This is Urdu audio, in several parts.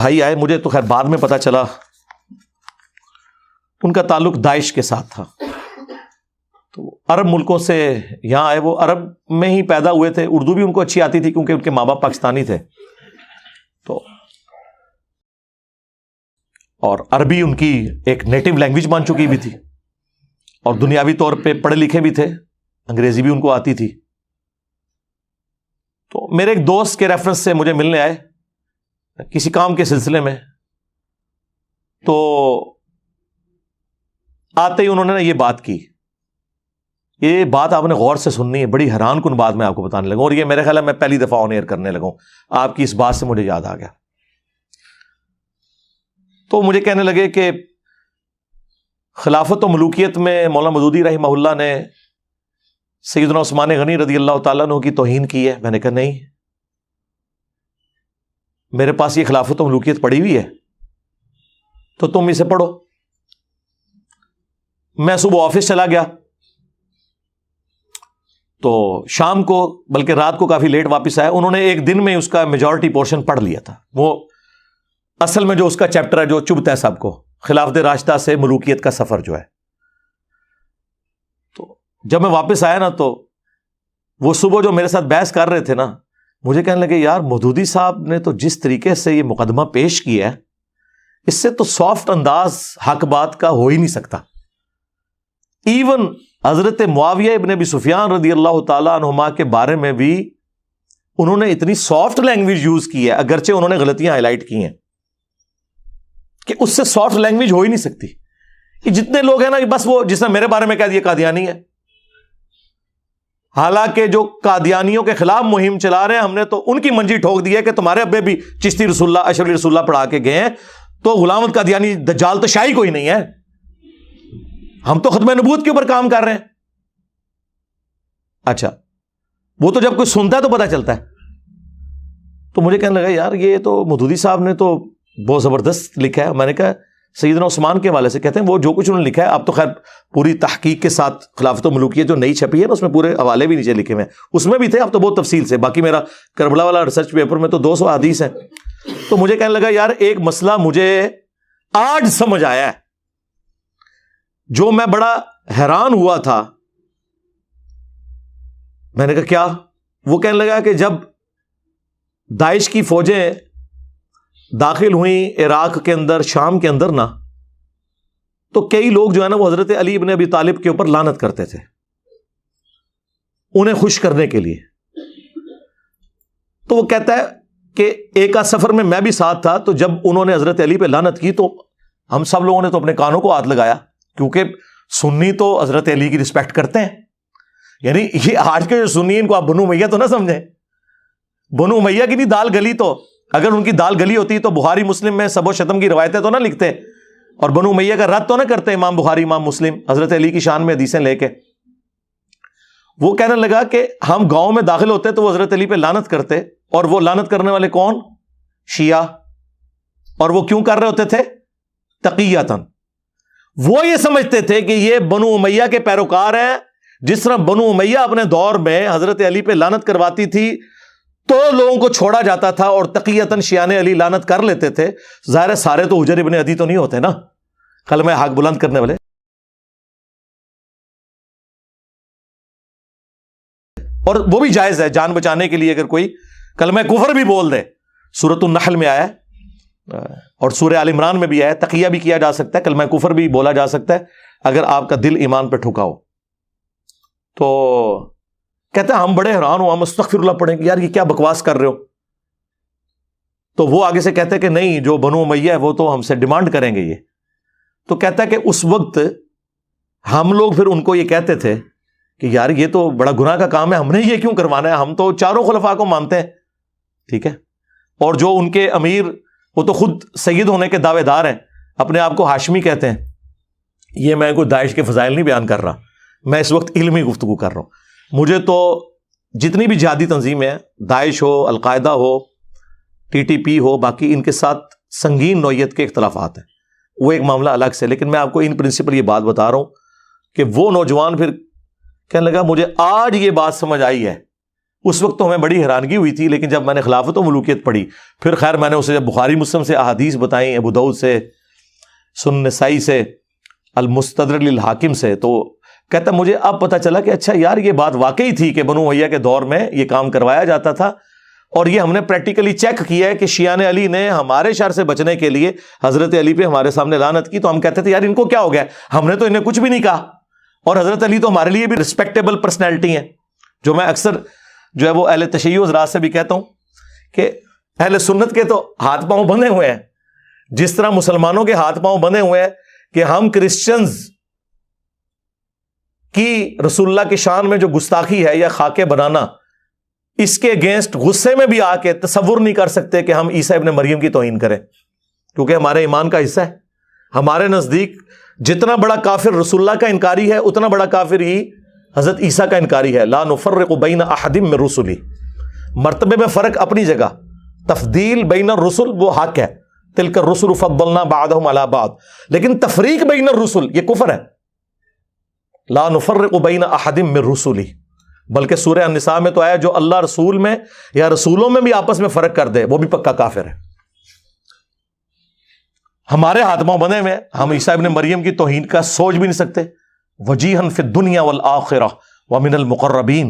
بھائی آئے, مجھے تو خیر بعد میں پتا چلا ان کا تعلق داعش کے ساتھ تھا. تو عرب ملکوں سے یہاں آئے, وہ عرب میں ہی پیدا ہوئے تھے, اردو بھی ان کو اچھی آتی تھی کیونکہ ان کے ماں باپ پاکستانی تھے, تو اور عربی ان کی ایک نیٹو لینگویج مان چکی بھی تھی, اور دنیاوی طور پہ پڑھے لکھے بھی تھے, انگریزی بھی ان کو آتی تھی. تو میرے ایک دوست کے ریفرنس سے مجھے ملنے آئے کسی کام کے سلسلے میں. تو آتے ہی انہوں نے یہ بات کی. یہ بات آپ نے غور سے سننی ہے, بڑی حیران کن بات میں آپ کو بتانے لگا, اور یہ میرے خیال ہے میں پہلی دفعہ آن ایئر کرنے لگا ہوں. آپ کی اس بات سے مجھے یاد آ گیا. تو مجھے کہنے لگے کہ خلافت و ملوکیت میں مولانا مودودی رحمہ اللہ نے سیدنا عثمان غنی رضی اللہ تعالیٰ عنہ کی توہین کی ہے. میں نے کہا نہیں, میرے پاس یہ خلافت و ملوکیت پڑھی ہوئی ہے, تو تم اسے پڑھو. میں صبح آفس چلا گیا, تو شام کو بلکہ رات کو کافی لیٹ واپس آیا. انہوں نے ایک دن میں اس کا میجورٹی پورشن پڑھ لیا تھا. وہ اصل میں جو اس کا چیپٹر ہے جو چبھتا ہے سب کو, خلافت راشدہ سے ملوکیت کا سفر جو ہے. تو جب میں واپس آیا نا, تو وہ صبح جو میرے ساتھ بحث کر رہے تھے نا, مجھے کہنے لگے یار مودودی صاحب نے تو جس طریقے سے یہ مقدمہ پیش کیا ہے, اس سے تو سافٹ انداز حق بات کا ہو ہی نہیں سکتا. ایون حضرت معاویہ ابن ابی سفیان رضی اللہ تعالیٰ عنہما کے بارے میں بھی انہوں نے اتنی سافٹ لینگویج یوز کی ہے, اگرچہ انہوں نے غلطیاں ہائی لائٹ کی ہیں, کہ اس سے سافٹ لینگویج ہو ہی نہیں سکتی. یہ جتنے لوگ ہیں نا, بس وہ جس نے میرے بارے میں کہہ دیا قادیانی ہے, حالانکہ جو قادیانیوں کے خلاف مہم چلا رہے ہیں ہم نے تو ان کی منجی ٹھوک دی ہے کہ تمہارے ابے بھی چشتی رسول اللہ اشرف رسول اللہ پڑھا کے گئے ہیں, تو غلام احمد قادیانی دجال تو شاہی کوئی نہیں ہے. ہم تو ختم نبوت کے اوپر کام کر رہے ہیں. اچھا, وہ تو جب کوئی سنتا ہے تو پتہ چلتا ہے. تو مجھے کہنے لگا یار یہ تو مودودی صاحب نے تو بہت زبردست لکھا ہے. میں نے کہا سیدنا عثمان کے حوالے سے کہتے ہیں وہ جو کچھ انہوں نے لکھا ہے, اب تو خیر پوری تحقیق کے ساتھ خلافت و ملوکیت جو نئی چھپی ہے نا, اس میں پورے حوالے بھی نیچے لکھے ہوئے ہیں, اس میں بھی تھے, اب تو بہت تفصیل سے. باقی میرا کربلا والا ریسرچ پیپر میں تو 200 حدیث ہیں. تو مجھے کہنے لگا یار ایک مسئلہ مجھے آج سمجھ آیا ہے, جو میں بڑا حیران ہوا تھا. میں نے کہا کیا؟ وہ کہنے لگا کہ جب داعش کی فوجیں داخل ہوئیں عراق کے اندر, شام کے اندر نا, تو کئی لوگ جو ہے نا وہ حضرت علی ابن ابی طالب کے اوپر لعنت کرتے تھے انہیں خوش کرنے کے لیے. تو وہ کہتا ہے کہ ایک آدھ سفر میں بھی ساتھ تھا, تو جب انہوں نے حضرت علی پہ لعنت کی تو ہم سب لوگوں نے تو اپنے کانوں کو ہاتھ لگایا, کیونکہ سنی تو حضرت علی کی رسپیکٹ کرتے ہیں. یعنی یہ آج کے جو سنی ان کو آپ بنو امیہ تو نہ سمجھیں, بنو امیہ کی نہیں دال گلی, تو اگر ان کی دال گلی ہوتی تو بخاری مسلم میں سب و شتم کی روایتیں تو نہ لکھتے, اور بنو امیہ کا رد تو نہ کرتے امام بخاری امام مسلم حضرت علی کی شان میں حدیثیں لے کے. وہ کہنے لگا کہ ہم گاؤں میں داخل ہوتے تو وہ حضرت علی پہ لعنت کرتے, اور وہ لعنت کرنے والے کون؟ شیعہ. اور وہ کیوں کر رہے ہوتے تھے؟ تقیۃً. وہ یہ سمجھتے تھے کہ یہ بنو امیہ کے پیروکار ہیں. جس طرح بنو امیہ اپنے دور میں حضرت علی پہ لعنت کرواتی تھی تو لوگوں کو چھوڑا جاتا تھا, اور تقیۃً شیعہ علی لعنت کر لیتے تھے. ظاہر ہے سارے تو حجر ابن عدی تو نہیں ہوتے نا, کلمہ حق بلند کرنے والے. اور وہ بھی جائز ہے جان بچانے کے لیے, اگر کوئی کلمہ کفر بھی بول دے. سورۃ النحل میں آیا ہے اور سورہ آل عمران میں بھی آیا ہے, تقیہ بھی کیا جا سکتا ہے, کلمہ کفر بھی بولا جا سکتا ہے اگر آپ کا دل ایمان پہ ٹھکا ہو. تو کہتے ہیں ہم بڑے حیران ہو, ہم استغفر اللہ پڑھیں گے, یار یہ کیا بکواس کر رہے ہو. تو وہ آگے سے کہتے ہیں کہ نہیں, جو بنو امیہ ہے وہ تو ہم سے ڈیمانڈ کریں گے یہ. تو کہتا ہے کہ اس وقت ہم لوگ پھر ان کو یہ کہتے تھے کہ یار یہ تو بڑا گناہ کا کام ہے, ہم نے یہ کیوں کروانا ہے, ہم تو چاروں خلفاء کو مانتے ہیں. ٹھیک ہے, اور جو ان کے امیر وہ تو خود سید ہونے کے دعوے دار ہیں, اپنے آپ کو ہاشمی کہتے ہیں. یہ میں کوئی داعش کے فضائل نہیں بیان کر رہا, میں اس وقت علمی گفتگو کر رہا ہوں. مجھے تو جتنی بھی جہادی تنظیمیں ہیں, داعش ہو, القاعدہ ہو, ٹی ٹی پی ہو, باقی ان کے ساتھ سنگین نوعیت کے اختلافات ہیں, وہ ایک معاملہ الگ سے. لیکن میں آپ کو ان پرنسپل یہ بات بتا رہا ہوں کہ وہ نوجوان پھر کہنے لگا مجھے آج یہ بات سمجھ آئی ہے اس وقت تو ہمیں بڑی حیرانگی ہوئی تھی، لیکن جب میں نے خلافت و ملوکیت پڑھی پھر خیر میں نے اسے جب بخاری مسلم سے احادیث بتائیں، ابو داؤد سے، سنن نسائی سے، المستدرک للحاکم سے، تو کہتا مجھے اب پتہ چلا کہ اچھا یار یہ بات واقعی تھی کہ بنو امیہ کے دور میں یہ کام کروایا جاتا تھا، اور یہ ہم نے پریکٹیکلی چیک کیا ہے کہ شیعان علی نے ہمارے شر سے بچنے کے لیے حضرت علی پہ ہمارے سامنے لعنت کی، تو ہم کہتے تھے یار ان کو کیا ہو گیا، ہم نے تو انہیں کچھ بھی نہیں کہا، اور حضرت علی تو ہمارے لیے بھی رسپیکٹیبل پرسنالٹی ہیں، جو میں اکثر جو ہے وہ اہل تشیع حضرات سے بھی کہتا ہوں کہ اہل سنت کے تو ہاتھ پاؤں بندھے ہوئے ہیں، جس طرح مسلمانوں کے ہاتھ پاؤں بندھے ہوئے ہیں کہ ہم کرسچنز کی رسول اللہ کی شان میں جو گستاخی ہے یا خاکے بنانا، اس کے اگینسٹ غصے میں بھی آ کے تصور نہیں کر سکتے کہ ہم عیسیٰ ابن مریم کی توہین کریں، کیونکہ ہمارے ایمان کا حصہ ہے۔ ہمارے نزدیک جتنا بڑا کافر رسول اللہ کا انکاری ہے اتنا بڑا کافر ہی حضرت عیسیٰ کا انکاری ہے۔ لا نفرق بین احد من رسلی، مرتبے میں فرق اپنی جگہ، تفضیل بین الرسل وہ حق ہے، تلک الرسل فضلنا بعضهم علی بعض، لیکن تفریق بین الرسل یہ کفر ہے۔ لا نفرق بین احد من رسلی، بلکہ سورہ النساء میں تو آیا جو اللہ رسول میں یا رسولوں میں بھی آپس میں فرق کر دے وہ بھی پکا کافر ہے۔ ہمارے ہاتھ پاؤں بندھے میں، ہم عیسیٰ ابن مریم کی توہین کا سوچ بھی نہیں سکتے۔ وجیہا فی الدنیا والآخرہ ومن المقربین،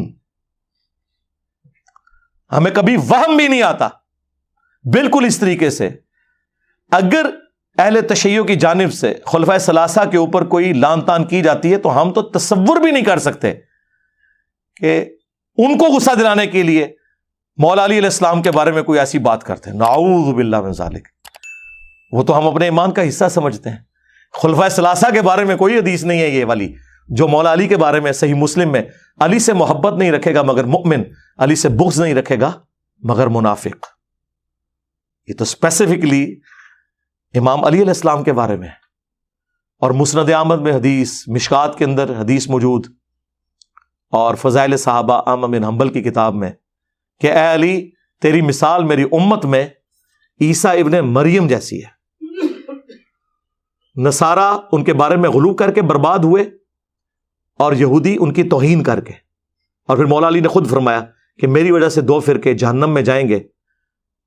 ہمیں کبھی وہم بھی نہیں آتا۔ بالکل اس طریقے سے اگر اہل تشیع کی جانب سے خلفائے ثلاثہ کے اوپر کوئی لان تان کی جاتی ہے تو ہم تو تصور بھی نہیں کر سکتے کہ ان کو غصہ دلانے کے لیے مولا علی علیہ السلام کے بارے میں کوئی ایسی بات کرتے ہیں، نعوذ باللہ من ذالک۔ وہ تو ہم اپنے ایمان کا حصہ سمجھتے ہیں۔ خلفائے ثلاثہ کے بارے میں کوئی حدیث نہیں ہے یہ والی جو مولا علی کے بارے میں صحیح مسلم میں، علی سے محبت نہیں رکھے گا مگر مؤمن، علی سے بغض نہیں رکھے گا مگر منافق۔ یہ تو اسپیسیفکلی امام علی علیہ السلام کے بارے میں، اور مسند احمد میں حدیث، مشکات کے اندر حدیث موجود، اور فضائل صحابہ احمد بن حنبل کی کتاب میں کہ اے علی تیری مثال میری امت میں عیسیٰ ابن مریم جیسی ہے۔ نصارہ ان کے بارے میں غلو کر کے برباد ہوئے، اور یہودی ان کی توہین کر کے، اور پھر مولا علی نے خود فرمایا کہ میری وجہ سے 2 فرقے جہنم میں جائیں گے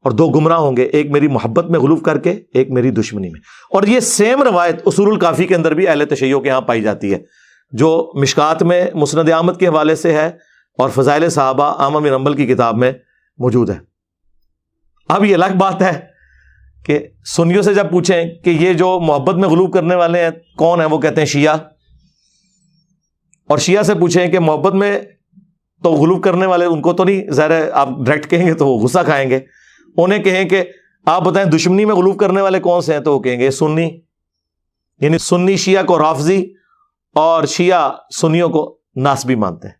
اور 2 گمراہ ہوں گے، ایک میری محبت میں غلو کر کے، ایک میری دشمنی میں۔ اور یہ سیم روایت اصول الکافی کے اندر بھی اہل تشیع کے ہاں پائی جاتی ہے، جو مشکات میں مسند احمد کے حوالے سے ہے اور فضائل صحابہ احمد بن حنبل کی کتاب میں موجود ہے۔ اب یہ الگ بات ہے کہ سنیوں سے جب پوچھیں کہ یہ جو محبت میں غلو کرنے والے ہیں کون ہیں، وہ کہتے ہیں شیعہ، اور شیعہ سے پوچھیں کہ محبت میں تو غلو کرنے والے ان کو تو نہیں، ظاہر ہے آپ ڈائریکٹ کہیں گے تو وہ غصہ کھائیں گے، انہیں کہیں کہ آپ بتائیں دشمنی میں غلو کرنے والے کون سے ہیں، تو وہ کہیں گے سنی، یعنی سنی شیعہ کو رافضی اور شیعہ سنیوں کو ناسبی مانتے ہیں،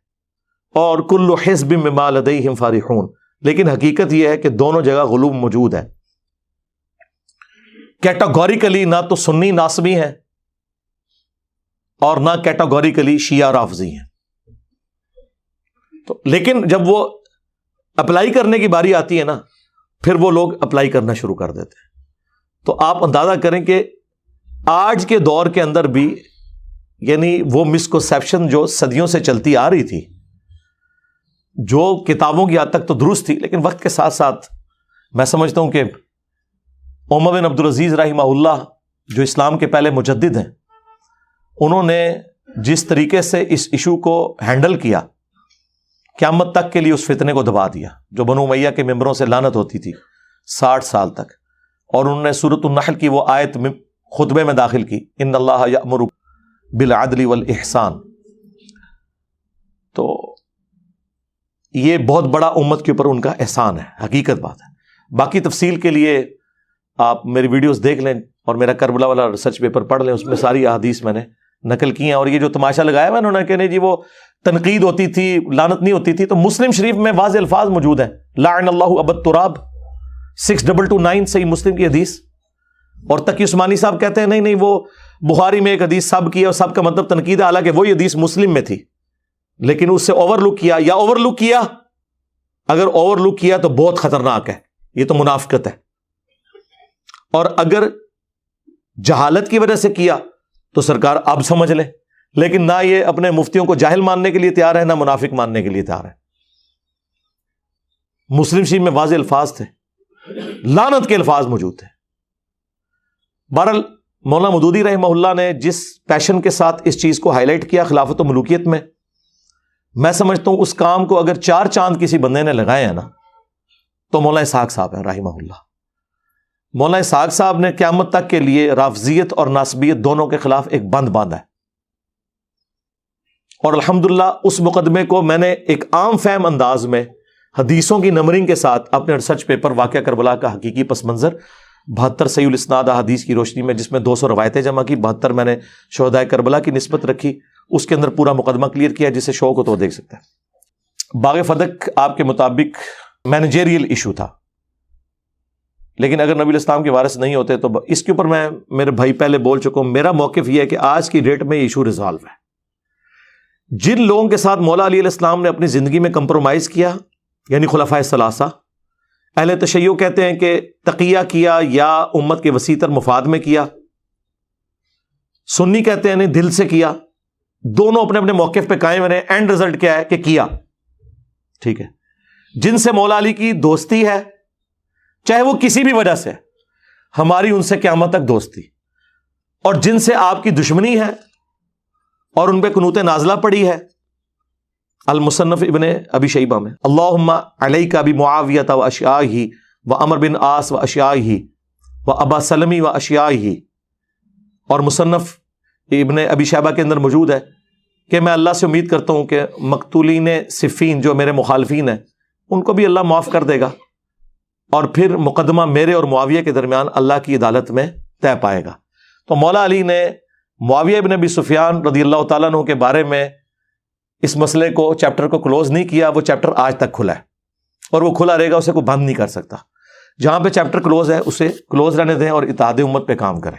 اور کل حزب بما لدیہم فرحون۔ لیکن حقیقت یہ ہے کہ دونوں جگہ غلو موجود ہے۔ کیٹاگوریکلی نہ تو سنی ناسبی ہیں اور نہ کیٹاگوریکلی شیعہ رافضی ہیں، تو لیکن جب وہ اپلائی کرنے کی باری آتی ہے نا پھر وہ لوگ اپلائی کرنا شروع کر دیتے ہیں۔ تو آپ اندازہ کریں کہ آج کے دور کے اندر بھی یعنی وہ مسکنسیپشن جو صدیوں سے چلتی آ رہی تھی، جو کتابوں کی حد تک تو درست تھی، لیکن وقت کے ساتھ ساتھ میں سمجھتا ہوں کہ عمر بن عبدالعزیز رحمہ اللہ جو اسلام کے پہلے مجدد ہیں، انہوں نے جس طریقے سے اس ایشو کو ہینڈل کیا، قیامت تک کے لیے اس فتنے کو دبا دیا جو بنو امیہ کے ممبروں سے لعنت ہوتی تھی 60 سال تک، اور انہوں نے سورۃ النحل کی وہ آیت خطبے میں داخل کی، ان اللہ یأمر بالعدل والاحسان۔ تو یہ بہت بڑا امت کے اوپر ان کا احسان ہے، حقیقت بات ہے۔ باقی تفصیل کے لیے آپ میری ویڈیوز دیکھ لیں اور میرا کربلا والا ریسرچ پیپر پڑھ لیں، اس میں ساری احادیث میں نے نقل کی ہیں۔ اور یہ جو تماشا لگایا ہوا انہوں نے کہ نہیں جی وہ تنقید ہوتی تھی، لعنت نہیں ہوتی تھی، تو مسلم شریف میں واضح الفاظ موجود ہیں، لعن اللہ ابا التراب 6229 صحیح مسلم کی حدیث۔ اور تقی عثمانی صاحب کہتے ہیں نہیں وہ بخاری میں ایک حدیث سب کی ہے اور سب کا مطلب تنقید ہے، حالانکہ وہی حدیث مسلم میں تھی، لیکن اس سے اوور لک کیا، یا اوور لک کیا، اگر اوور لک کیا تو بہت خطرناک ہے، یہ تو منافقت ہے، اور اگر جہالت کی وجہ سے کیا تو سرکار اب سمجھ لے، لیکن نہ یہ اپنے مفتیوں کو جاہل ماننے کے لیے تیار ہے، نہ منافق ماننے کے لیے تیار ہے۔ مسلم شریف میں واضح الفاظ تھے، لعنت کے الفاظ موجود تھے۔ بہرحال مولانا مودودی رحمہ اللہ نے جس پیشن کے ساتھ اس چیز کو ہائی لائٹ کیا خلافت و ملوکیت میں سمجھتا ہوں اس کام کو اگر 4 چاند کسی بندے نے لگائے ہیں نا تو مولانا اسحاق صاحب ہیں رحمہ اللہ۔ مولانا اسحاق صاحب نے قیامت تک کے لیے رافضیت اور ناصبیت دونوں کے خلاف ایک بند باندھا ہے، اور الحمدللہ اس مقدمے کو میں نے ایک عام فہم انداز میں حدیثوں کی نمبرنگ کے ساتھ اپنے ریسرچ پیپر واقعہ کربلا کا حقیقی پس منظر 72 صحیح الاسناد احادیث کی روشنی میں، جس میں 200 روایتیں جمع کی، 72 میں نے شہداء کربلا کی نسبت رکھی، اس کے اندر پورا مقدمہ کلیئر کیا، جسے شوق ہو تو وہ دیکھ سکتا ہے۔ باغ فدق آپ کے مطابق مینیجریل ایشو تھا، لیکن اگر نبی الاسلام کے وارث نہیں ہوتے تو اس کے اوپر میں میرے بھائی پہلے بول چکا ہوں، میرا موقف یہ ہے کہ آج کی ڈیٹ میں یہ ایشو ریزالو ہے۔ جن لوگوں کے ساتھ مولا علی علیہ السلام نے اپنی زندگی میں کمپرومائز کیا، یعنی خلفائے ثلاثہ، اہل تشیع کہتے ہیں کہ تقیہ کیا یا امت کے وسیع تر مفاد میں کیا، سنی کہتے ہیں نہیں دل سے کیا، دونوں اپنے اپنے موقف پہ قائم رہے، اینڈ رزلٹ کیا ہے کہ کیا، ٹھیک ہے۔ جن سے مولا علی کی دوستی ہے چاہے وہ کسی بھی وجہ سے، ہماری ان سے قیامت تک دوستی، اور جن سے آپ کی دشمنی ہے اور ان پہ قنوت نازلہ پڑی ہے، المصنف ابن ابی شیبہ میں اللہم علیک بمعاویہ و اشیاعہ و عمر بن عاص و اشیاعہ و ابا سلمی و اشیاعہ، اور مصنف ابن ابی شیبہ کے اندر موجود ہے کہ میں اللہ سے امید کرتا ہوں کہ مقتولین صفین جو میرے مخالفین ہیں ان کو بھی اللہ معاف کر دے گا، اور پھر مقدمہ میرے اور معاویہ کے درمیان اللہ کی عدالت میں طے پائے گا۔ تو مولا علی نے معاویہ بن ابی سفیان رضی اللہ تعالیٰ عنہ کے بارے میں اس مسئلے کو، چیپٹر کو کلوز نہیں کیا، وہ چیپٹر آج تک کھلا ہے اور وہ کھلا رہے گا، اسے کوئی بند نہیں کر سکتا۔ جہاں پہ چیپٹر کلوز ہے اسے کلوز رہنے دیں اور اتحاد امت پہ کام کریں۔